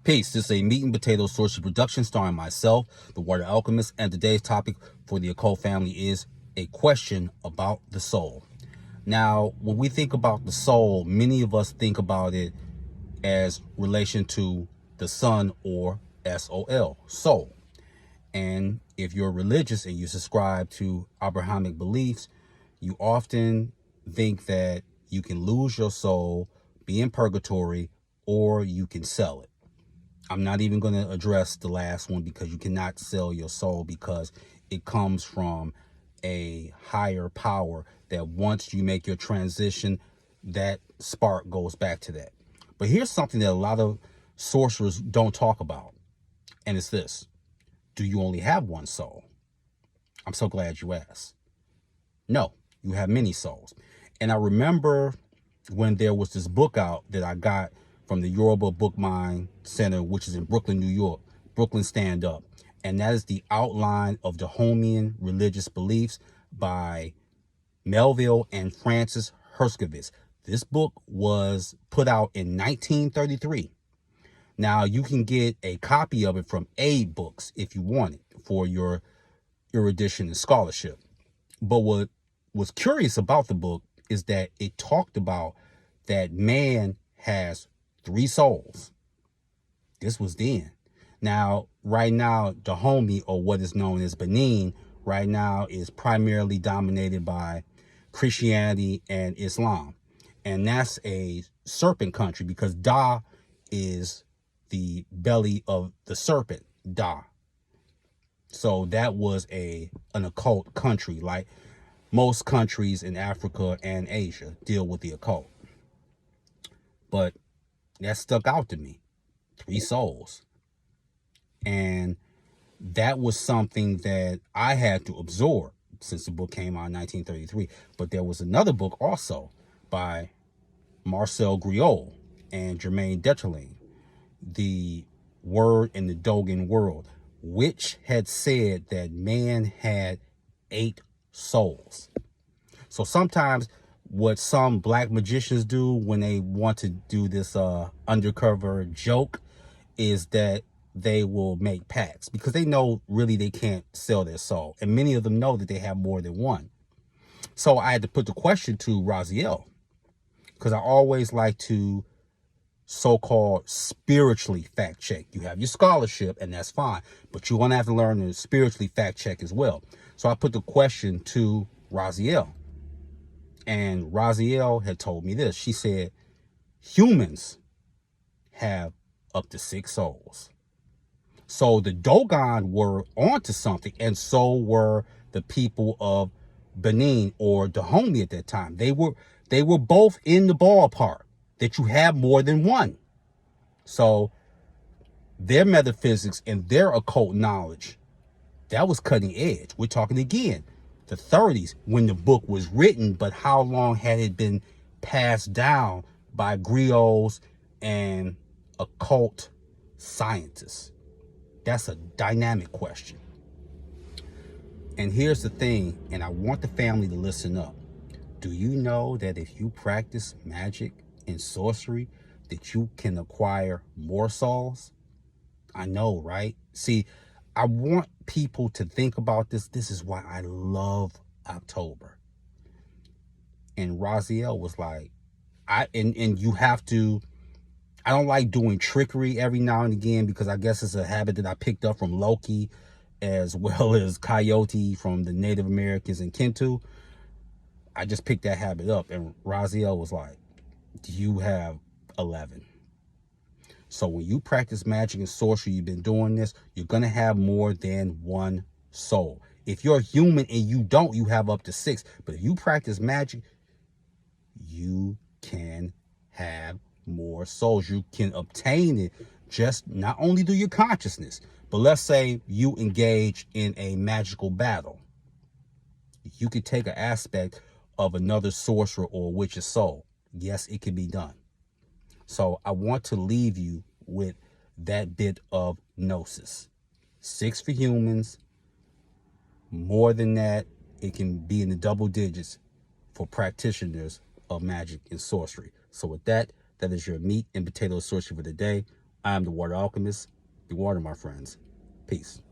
Peace. This is a meat and potato sorcery production starring myself, the Water Alchemist, and today's topic for the occult family is a question about the soul. Now, when we think about the soul, many of us think about it as relation to the sun or S-O-L, soul. And if you're religious and you subscribe to Abrahamic beliefs, you often think that you can lose your soul, be in purgatory, or you can sell it. I'm not even going to address the last one because you cannot sell your soul because it comes from a higher power that once you make your transition, that spark goes back to that. But here's something that a lot of sorcerers don't talk about, and it's this. Do you only have one soul? I'm so glad you asked. No, you have many souls. And I remember when there was this book out that I got from the Yoruba Book Mind Center, which is in Brooklyn, New York, Brooklyn Stand Up. And that is the outline of Dahomean religious beliefs by Melville and Francis Herskovitz. This book was put out in 1933. Now, you can get a copy of it from Aid Books if you want it for your erudition and scholarship. But what was curious about the book is that it talked about that man has 3 souls. This was then. Now, right now, Dahomey, or what is known as Benin, right now is primarily dominated by Christianity and Islam. And that's a serpent country because Da is the belly of the serpent, Da. So that was an occult country, like most countries in Africa and Asia deal with the occult. But that stuck out to me. 3 souls. And that was something that I had to absorb since the book came out in 1933. But there was another book also by Marcel Griol and Germaine Detterling, The Word in the Dogon World, which had said that man had 8 souls. So sometimes what some black magicians do when they want to do this undercover joke is that they will make pacts because they know really they can't sell their soul. And many of them know that they have more than one. So I had to put the question to Raziel because I always like to so-called spiritually fact check. You have your scholarship and that's fine, but you're going to have to learn to spiritually fact check as well. So I put the question to Raziel. And Raziel had told me this. She said, humans have up to 6 souls. So the Dogon were onto something, and so were the people of Benin or Dahomey at that time. They were both in the ballpark that you have more than one. So their metaphysics and their occult knowledge, that was cutting edge. We're talking again the 30s when the book was written, but how long had it been passed down by griots and occult scientists? That's a dynamic question. And here's the thing, and I want the family to listen up. Do you know that if you practice magic and sorcery, that you can acquire more souls? I know, right? See, I want people to think about this. This is why I love October. And Raziel was like, and you have to, I don't like doing trickery every now and again because I guess it's a habit that I picked up from Loki as well as Coyote from the Native Americans in Kintu. I just picked that habit up. And Raziel was like, you have 11. So when you practice magic and sorcery, you've been doing this, you're going to have more than one soul. If you're human and you don't, you have up to 6. But if you practice magic, you can have more souls. You can obtain it just not only through your consciousness, but let's say you engage in a magical battle. You could take an aspect of another sorcerer or witch's soul. Yes, it can be done. So I want to leave you with that bit of gnosis. 6 for humans. More than that, it can be in the double digits for practitioners of magic and sorcery. So with that, that is your meat and potato sorcery for the day. I am the Water Alchemist. The water, my friends. Peace.